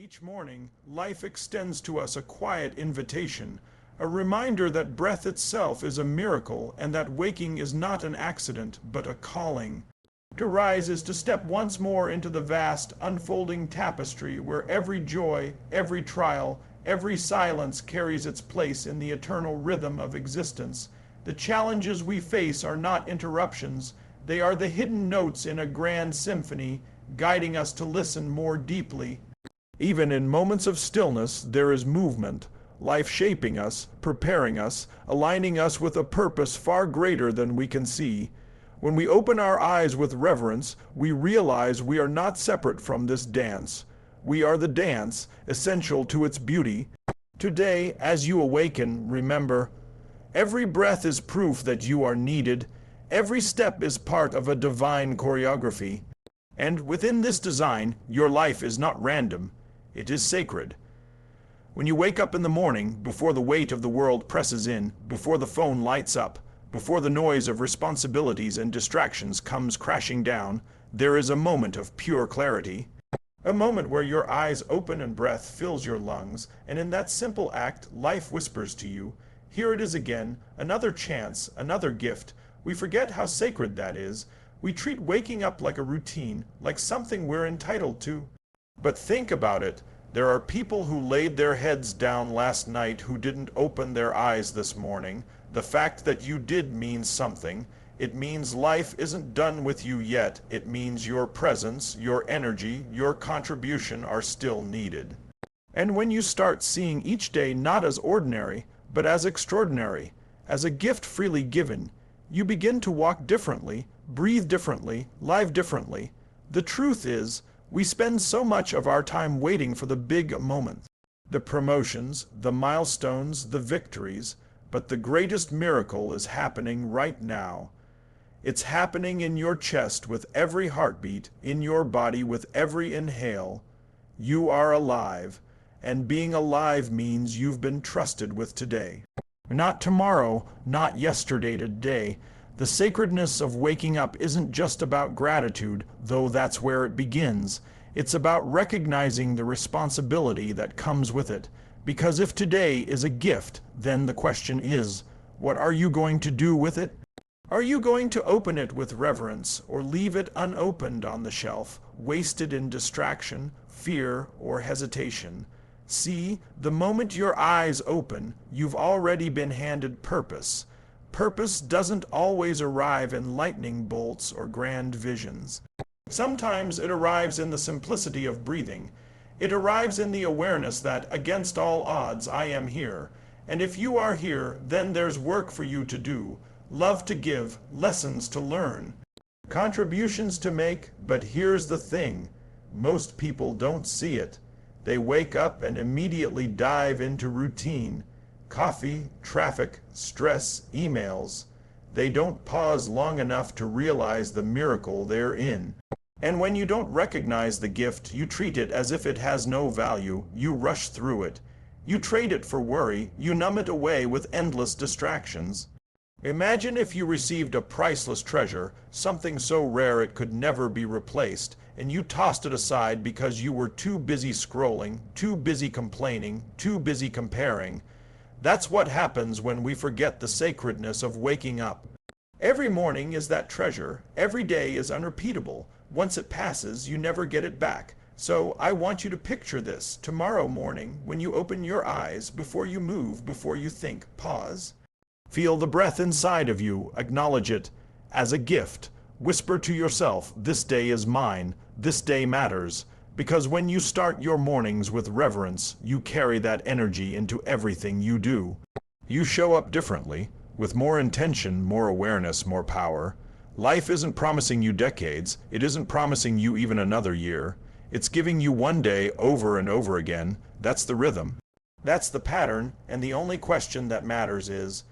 Each morning, life extends to us a quiet invitation, a reminder that breath itself is a miracle and that waking is not an accident, but a calling. To rise is to step once more into the vast, unfolding tapestry where every joy, every trial, every silence carries its place in the eternal rhythm of existence. The challenges we face are not interruptions, they are the hidden notes in a grand symphony, guiding us to listen more deeply. Even in moments of stillness, there is movement, life shaping us, preparing us, aligning us with a purpose far greater than we can see. When we open our eyes with reverence, we realize we are not separate from this dance. We are the dance, essential to its beauty. Today, as you awaken, remember, every breath is proof that you are needed. Every step is part of a divine choreography. And within this design, your life is not random. It is sacred. When you wake up in the morning, before the weight of the world presses in, before the phone lights up, before the noise of responsibilities and distractions comes crashing down, there is a moment of pure clarity. A moment where your eyes open and breath fills your lungs, and in that simple act, life whispers to you, here it is again, another chance, another gift. We forget how sacred that is. We treat waking up like a routine, like something we're entitled to. But think about it. There are people who laid their heads down last night who didn't open their eyes this morning. The fact that you did means something. It means life isn't done with you yet. It means your presence, your energy, your contribution are still needed. And when you start seeing each day not as ordinary, but as extraordinary, as a gift freely given, you begin to walk differently, breathe differently, live differently. The truth is, we spend so much of our time waiting for the big moments, the promotions, the milestones, the victories, but the greatest miracle is happening right now. It's happening in your chest with every heartbeat, in your body with every inhale. You are alive, and being alive means you've been trusted with today. Not tomorrow, not yesterday, today. The sacredness of waking up isn't just about gratitude, though that's where it begins. It's about recognizing the responsibility that comes with it. Because if today is a gift, then the question is, what are you going to do with it? Are you going to open it with reverence, or leave it unopened on the shelf, wasted in distraction, fear, or hesitation? See, the moment your eyes open, you've already been handed purpose. Purpose doesn't always arrive in lightning bolts or grand visions. Sometimes it arrives in the simplicity of breathing. It arrives in the awareness that, against all odds, I am here. And if you are here, then there's work for you to do, love to give, lessons to learn, contributions to make. But here's the thing. Most people don't see it. They wake up and immediately dive into routine. Coffee, traffic, stress, emails. They don't pause long enough to realize the miracle they're in. And when you don't recognize the gift, you treat it as if it has no value. You rush through it. You trade it for worry. You numb it away with endless distractions. Imagine if you received a priceless treasure, something so rare it could never be replaced, and you tossed it aside because you were too busy scrolling, too busy complaining, too busy comparing. That's what happens when we forget the sacredness of waking up. Every morning is that treasure. Every day is unrepeatable. Once it passes, you never get it back. So I want you to picture this tomorrow morning when you open your eyes, before you move, before you think, pause. Feel the breath inside of you. Acknowledge it as a gift. Whisper to yourself, this day is mine. This day matters. Because when you start your mornings with reverence, you carry that energy into everything you do. You show up differently, with more intention, more awareness, more power. Life isn't promising you decades. It isn't promising you even another year. It's giving you one day over and over again. That's the rhythm. That's the pattern, and the only question that matters is,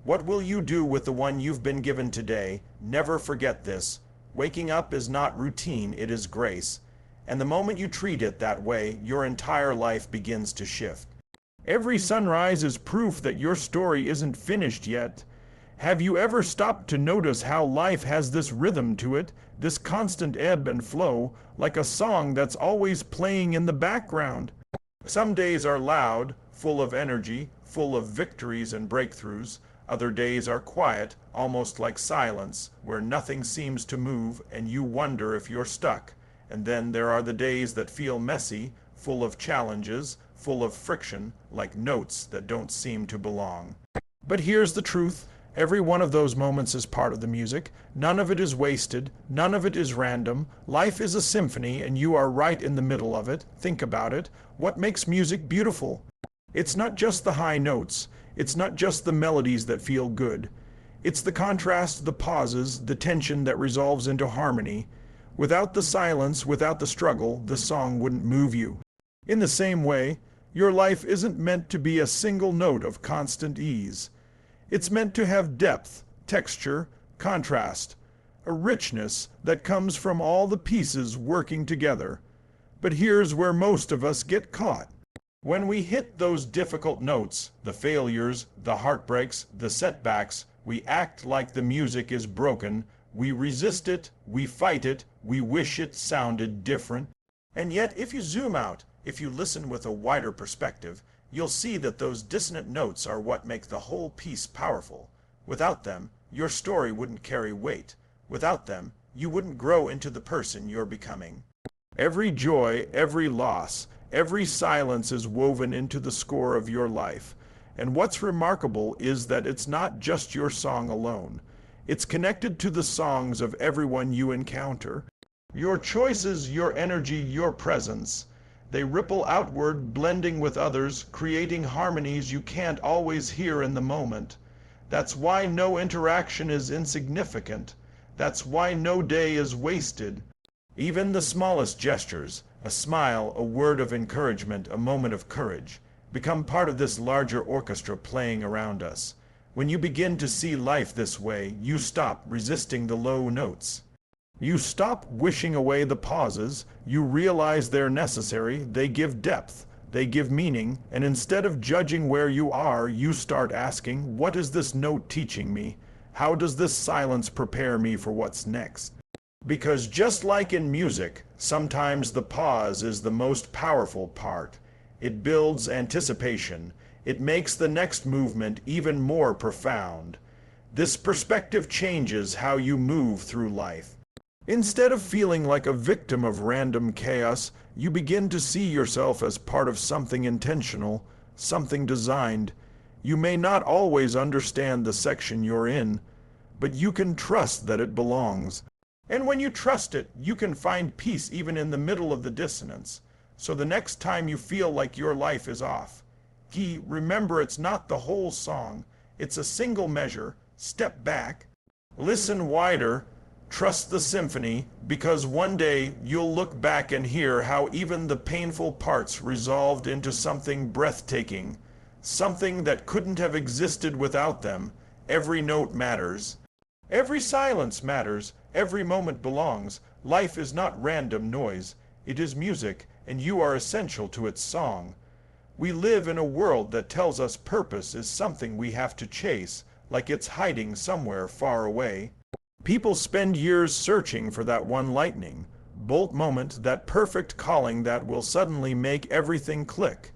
what will you do with the one you've been given today? Never forget this. Waking up is not routine, it is grace. And the moment you treat it that way, your entire life begins to shift. Every sunrise is proof that your story isn't finished yet. Have you ever stopped to notice how life has this rhythm to it, this constant ebb and flow, like a song that's always playing in the background? Some days are loud, full of energy, full of victories and breakthroughs. Other days are quiet, almost like silence, where nothing seems to move and you wonder if you're stuck. And then there are the days that feel messy, full of challenges, full of friction, like notes that don't seem to belong. But here's the truth. Every one of those moments is part of the music. None of it is wasted. None of it is random. Life is a symphony, and you are right in the middle of it. Think about it. What makes music beautiful? It's not just the high notes. It's not just the melodies that feel good. It's the contrast, the pauses, the tension that resolves into harmony. Without the silence, without the struggle, the song wouldn't move you. In the same way, your life isn't meant to be a single note of constant ease. It's meant to have depth, texture, contrast, a richness that comes from all the pieces working together. But here's where most of us get caught. When we hit those difficult notes, the failures, the heartbreaks, the setbacks, we act like the music is broken. We resist it, we fight it, we wish it sounded different. And yet, if you zoom out, if you listen with a wider perspective, you'll see that those dissonant notes are what make the whole piece powerful. Without them, your story wouldn't carry weight. Without them, you wouldn't grow into the person you're becoming. Every joy, every loss, every silence is woven into the score of your life. And what's remarkable is that it's not just your song alone. It's connected to the songs of everyone you encounter. Your choices, your energy, your presence. They ripple outward, blending with others, creating harmonies you can't always hear in the moment. That's why no interaction is insignificant. That's why no day is wasted. Even the smallest gestures, a smile, a word of encouragement, a moment of courage, become part of this larger orchestra playing around us. When you begin to see life this way, you stop resisting the low notes. You stop wishing away the pauses, you realize they're necessary, they give depth, they give meaning, and instead of judging where you are, you start asking, what is this note teaching me? How does this silence prepare me for what's next? Because just like in music, sometimes the pause is the most powerful part. It builds anticipation. It makes the next movement even more profound. This perspective changes how you move through life. Instead of feeling like a victim of random chaos, you begin to see yourself as part of something intentional, something designed. You may not always understand the section you're in, but you can trust that it belongs. And when you trust it, you can find peace even in the middle of the dissonance. So the next time you feel like your life is off, remember it's not the whole song. It's a single measure. Step back, listen wider, trust the symphony, because one day you'll look back and hear how even the painful parts resolved into something breathtaking, something that couldn't have existed without them. Every note matters. Every silence matters. Every moment belongs. Life is not random noise. It is music, and you are essential to its song. We live in a world that tells us purpose is something we have to chase, like it's hiding somewhere far away. People spend years searching for that one lightning bolt moment, that perfect calling that will suddenly make everything click.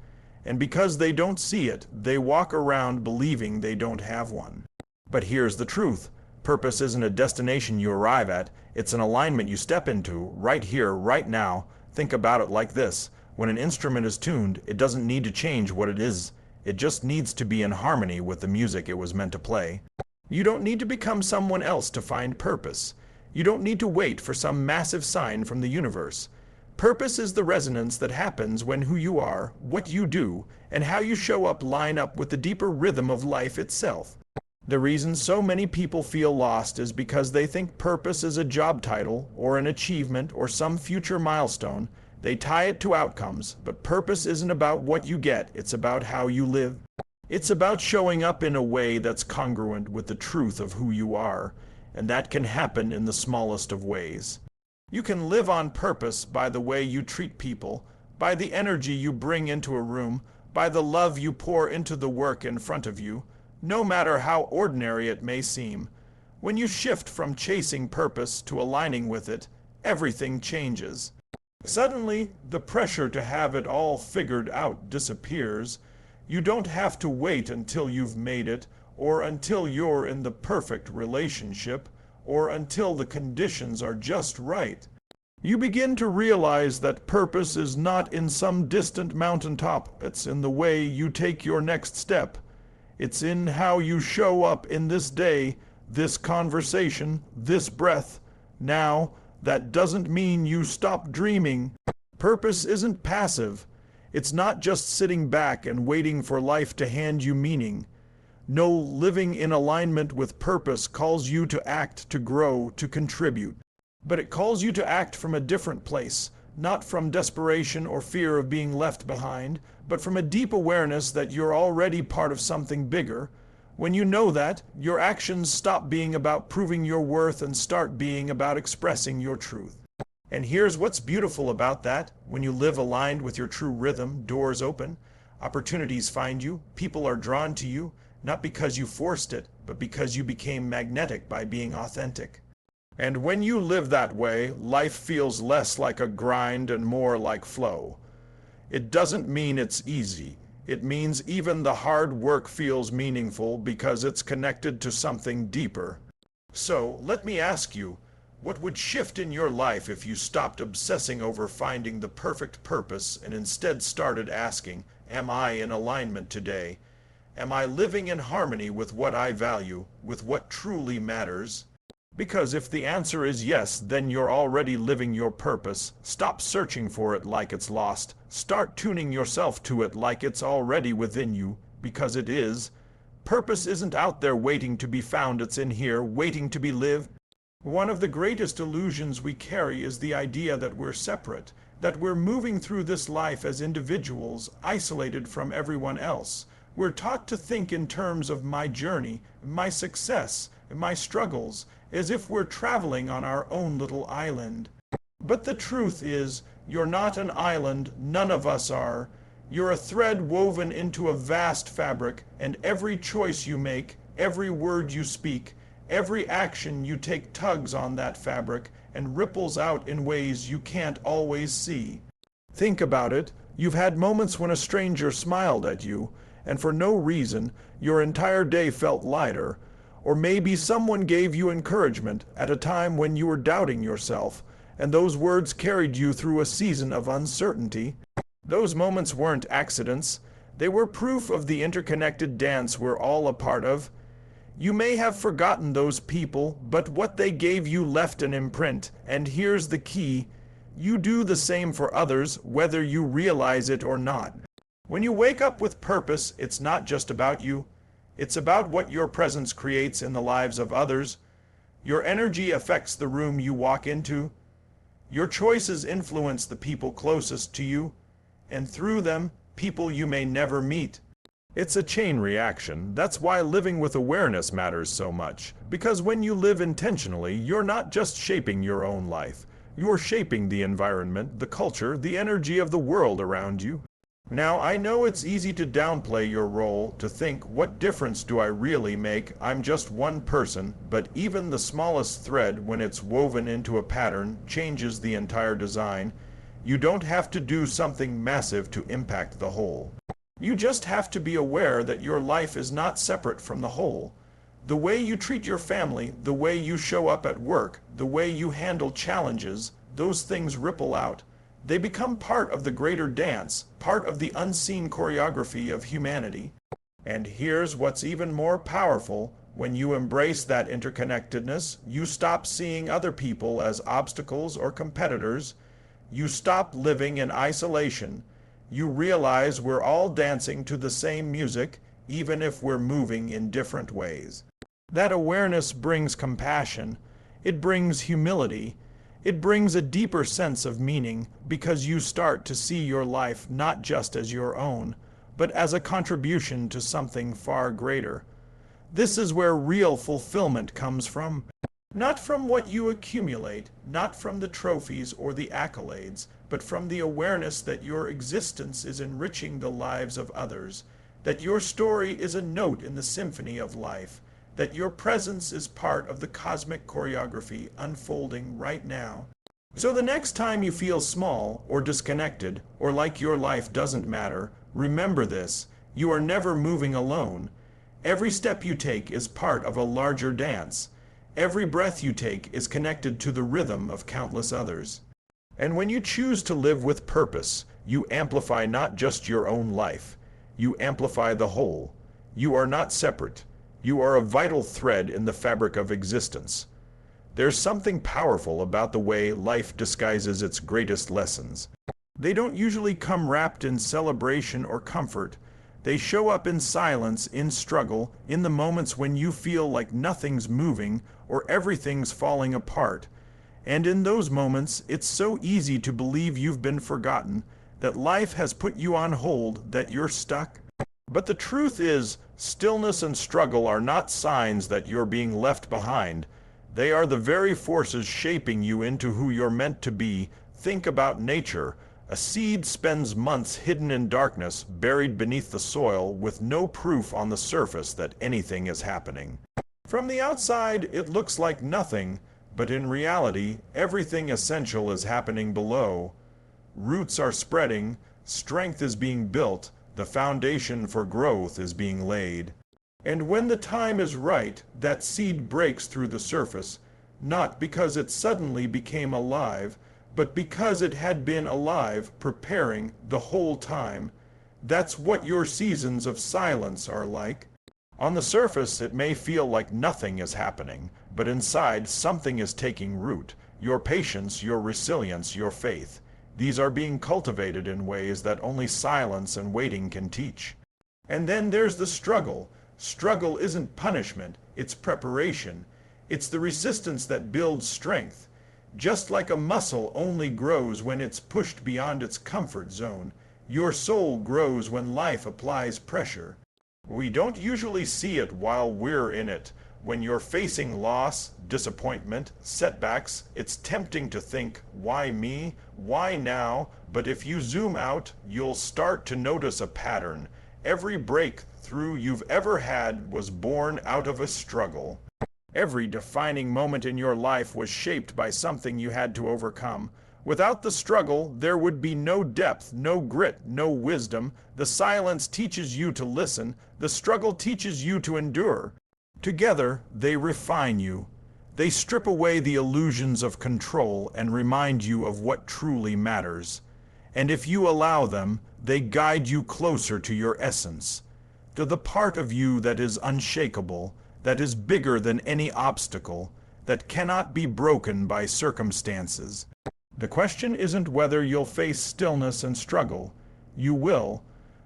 And because they don't see it, they walk around believing they don't have one. But here's the truth. Purpose isn't a destination you arrive at. It's an alignment you step into, right here, right now. Think about it like this. When an instrument is tuned, it doesn't need to change what it is. It just needs to be in harmony with the music it was meant to play. You don't need to become someone else to find purpose. You don't need to wait for some massive sign from the universe. Purpose is the resonance that happens when who you are, what you do, and how you show up line up with the deeper rhythm of life itself. The reason so many people feel lost is because they think purpose is a job title, or an achievement, or some future milestone. They tie it to outcomes, but purpose isn't about what you get, it's about how you live. It's about showing up in a way that's congruent with the truth of who you are, and that can happen in the smallest of ways. You can live on purpose by the way you treat people, by the energy you bring into a room, by the love you pour into the work in front of you, no matter how ordinary it may seem. When you shift from chasing purpose to aligning with it, everything changes. Suddenly, the pressure to have it all figured out disappears. You don't have to wait until you've made it, or until you're in the perfect relationship, or until the conditions are just right. You begin to realize that purpose is not in some distant mountaintop. It's in the way you take your next step. It's in how you show up in this day, this conversation, this breath. Now, that doesn't mean you stop dreaming. Purpose isn't passive. It's not just sitting back and waiting for life to hand you meaning. No, living in alignment with purpose calls you to act, to grow, to contribute. But it calls you to act from a different place, not from desperation or fear of being left behind, but from a deep awareness that you're already part of something bigger. When you know that, your actions stop being about proving your worth and start being about expressing your truth. And here's what's beautiful about that. When you live aligned with your true rhythm, doors open, opportunities find you, people are drawn to you, not because you forced it, but because you became magnetic by being authentic. And when you live that way, life feels less like a grind and more like flow. It doesn't mean it's easy. It means even the hard work feels meaningful because it's connected to something deeper. So, let me ask you, what would shift in your life if you stopped obsessing over finding the perfect purpose and instead started asking, am I in alignment today? Am I living in harmony with what I value, with what truly matters? Because if the answer is yes, then you're already living your purpose. Stop searching for it like it's lost. Start tuning yourself to it like it's already within you, because it is. Purpose isn't out there waiting to be found, it's in here, waiting to be lived. One of the greatest illusions we carry is the idea that we're separate, that we're moving through this life as individuals, isolated from everyone else. We're taught to think in terms of my journey, my success, my struggles, as if we're traveling on our own little island. But the truth is, you're not an island, none of us are. You're a thread woven into a vast fabric, and every choice you make, every word you speak, every action you take tugs on that fabric and ripples out in ways you can't always see. Think about it. You've had moments when a stranger smiled at you, and for no reason, your entire day felt lighter. Or maybe someone gave you encouragement at a time when you were doubting yourself, and those words carried you through a season of uncertainty. Those moments weren't accidents. They were proof of the interconnected dance we're all a part of. You may have forgotten those people, but what they gave you left an imprint, and here's the key. You do the same for others, whether you realize it or not. When you wake up with purpose, it's not just about you. It's about what your presence creates in the lives of others. Your energy affects the room you walk into. Your choices influence the people closest to you, and through them, people you may never meet. It's a chain reaction. That's why living with awareness matters so much. Because when you live intentionally, you're not just shaping your own life. You're shaping the environment, the culture, the energy of the world around you. Now, I know it's easy to downplay your role, to think, what difference do I really make? I'm just one person, but even the smallest thread, when it's woven into a pattern, changes the entire design. You don't have to do something massive to impact the whole. You just have to be aware that your life is not separate from the whole. The way you treat your family, the way you show up at work, the way you handle challenges, those things ripple out. They become part of the greater dance, part of the unseen choreography of humanity. And here's what's even more powerful. When you embrace that interconnectedness, you stop seeing other people as obstacles or competitors. You stop living in isolation. You realize we're all dancing to the same music, even if we're moving in different ways. That awareness brings compassion. It brings humility. It brings a deeper sense of meaning because you start to see your life not just as your own, but as a contribution to something far greater. This is where real fulfillment comes from. Not from what you accumulate, not from the trophies or the accolades, but from the awareness that your existence is enriching the lives of others, that your story is a note in the symphony of life, that your presence is part of the cosmic choreography unfolding right now. So the next time you feel small or disconnected or like your life doesn't matter, remember this: you are never moving alone. Every step you take is part of a larger dance. Every breath you take is connected to the rhythm of countless others. And when you choose to live with purpose, you amplify not just your own life, you amplify the whole. You are not separate. You are a vital thread in the fabric of existence. There's something powerful about the way life disguises its greatest lessons. They don't usually come wrapped in celebration or comfort. They show up in silence, in struggle, in the moments when you feel like nothing's moving or everything's falling apart. And in those moments, it's so easy to believe you've been forgotten, that life has put you on hold, that you're stuck. But the truth is, stillness and struggle are not signs that you're being left behind. They are the very forces shaping you into who you're meant to be. Think about nature. A seed spends months hidden in darkness, buried beneath the soil, with no proof on the surface that anything is happening. From the outside, it looks like nothing, but in reality, everything essential is happening below. Roots are spreading, strength is being built, the foundation for growth is being laid. And when the time is right, that seed breaks through the surface, not because it suddenly became alive, but because it had been alive, preparing the whole time. That's what your seasons of silence are like. On the surface, it may feel like nothing is happening, but inside, something is taking root. Your patience, your resilience, your faith. These are being cultivated in ways that only silence and waiting can teach. And then there's the struggle. Struggle isn't punishment, it's preparation. It's the resistance that builds strength. Just like a muscle only grows when it's pushed beyond its comfort zone, your soul grows when life applies pressure. We don't usually see it while we're in it. When you're facing loss, disappointment, setbacks, it's tempting to think, why me? Why now? But if you zoom out, you'll start to notice a pattern. Every breakthrough you've ever had was born out of a struggle. Every defining moment in your life was shaped by something you had to overcome. Without the struggle, there would be no depth, no grit, no wisdom. The silence teaches you to listen. The struggle teaches you to endure. Together, they refine you. They strip away the illusions of control and remind you of what truly matters. And if you allow them, they guide you closer to your essence, to the part of you that is unshakable, that is bigger than any obstacle, that cannot be broken by circumstances. The question isn't whether you'll face stillness and struggle. You will.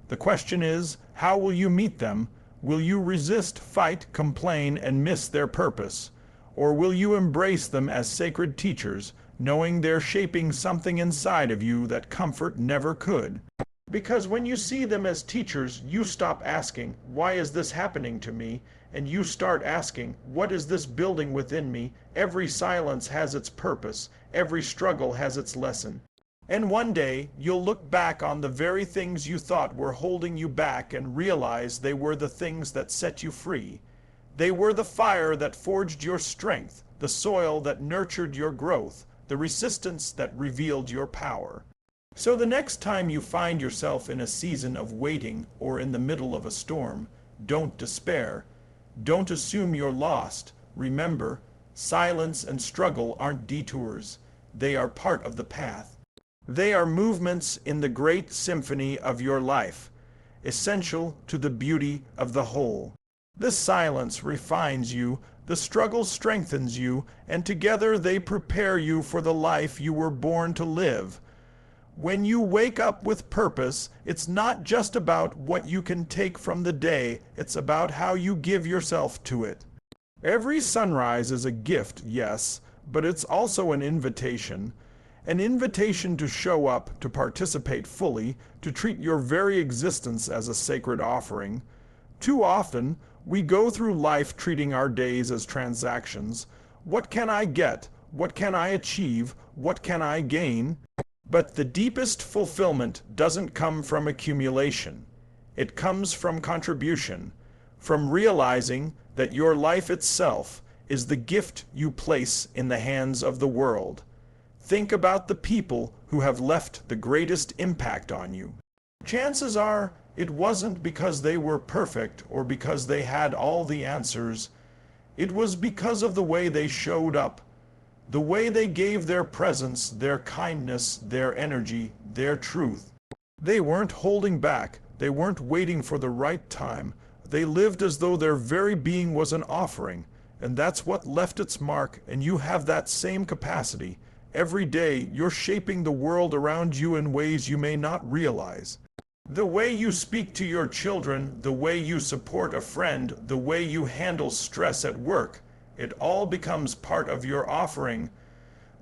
The question is, how will you meet them? Will you resist, fight, complain, and miss their purpose? Or will you embrace them as sacred teachers, knowing they're shaping something inside of you that comfort never could? Because when you see them as teachers, you stop asking, why is this happening to me? And you start asking, what is this building within me? Every silence has its purpose. Every struggle has its lesson. And one day, you'll look back on the very things you thought were holding you back and realize they were the things that set you free. They were the fire that forged your strength, the soil that nurtured your growth, the resistance that revealed your power. So the next time you find yourself in a season of waiting or in the middle of a storm, don't despair. Don't assume you're lost. Remember, silence and struggle aren't detours. They are part of the path. They are movements in the great symphony of your life, essential to the beauty of the whole. The silence refines you, the struggle strengthens you, and together they prepare you for the life you were born to live. When you wake up with purpose, it's not just about what you can take from the day, it's about how you give yourself to it. Every sunrise is a gift, yes, but it's also an invitation to show up, to participate fully, to treat your very existence as a sacred offering. Too often, we go through life treating our days as transactions. What can I get? What can I achieve? What can I gain? But the deepest fulfillment doesn't come from accumulation. It comes from contribution, from realizing that your life itself is the gift you place in the hands of the world. Think about the people who have left the greatest impact on you. Chances are it wasn't because they were perfect or because they had all the answers. It was because of the way they showed up, the way they gave their presence, their kindness, their energy, their truth. They weren't holding back. They weren't waiting for the right time. They lived as though their very being was an offering, and that's what left its mark, and you have that same capacity. Every day, you're shaping the world around you in ways you may not realize. The way you speak to your children, the way you support a friend, the way you handle stress at work, it all becomes part of your offering.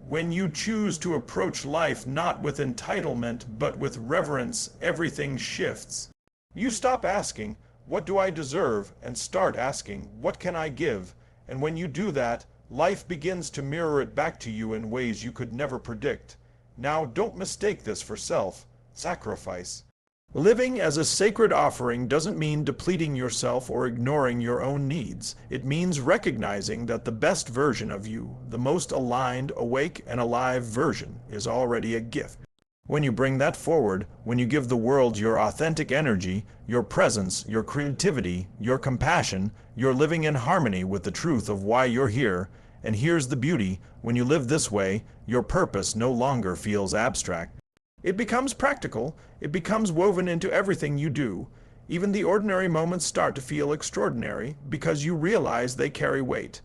When you choose to approach life not with entitlement, but with reverence, everything shifts. You stop asking, "What do I deserve?" and start asking, "What can I give?" And when you do that, life begins to mirror it back to you in ways you could never predict. Now, don't mistake this for self-sacrifice. Living as a sacred offering doesn't mean depleting yourself or ignoring your own needs. It means recognizing that the best version of you, the most aligned, awake, and alive version, is already a gift. When you bring that forward, when you give the world your authentic energy, your presence, your creativity, your compassion, you're living in harmony with the truth of why you're here. And here's the beauty: when you live this way, your purpose no longer feels abstract. It becomes practical. It becomes woven into everything you do. Even the ordinary moments start to feel extraordinary because you realize they carry weight.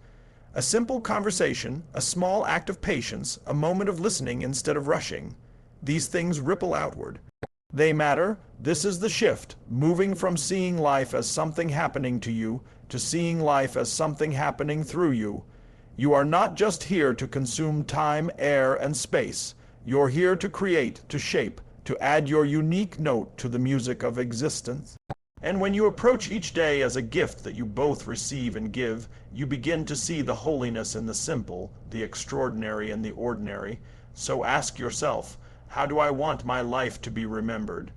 A simple conversation, a small act of patience, a moment of listening instead of rushing. These things ripple outward. They matter. This is the shift, moving from seeing life as something happening to you to seeing life as something happening through you. You are not just here to consume time, air, and space. You're here to create, to shape, to add your unique note to the music of existence. And when you approach each day as a gift that you both receive and give, you begin to see the holiness in the simple, the extraordinary in the ordinary. So ask yourself, how do I want my life to be remembered?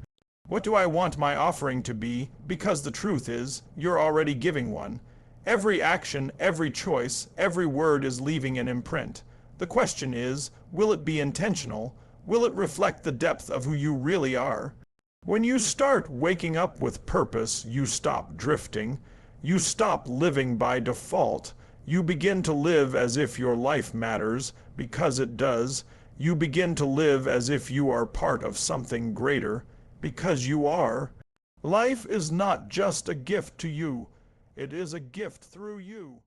What do I want my offering to be? Because the truth is, you're already giving one. Every action, every choice, every word is leaving an imprint. The question is, will it be intentional? Will it reflect the depth of who you really are? When you start waking up with purpose, you stop drifting. You stop living by default. You begin to live as if your life matters, because it does. You begin to live as if you are part of something greater, because you are. Life is not just a gift to you. It is a gift through you.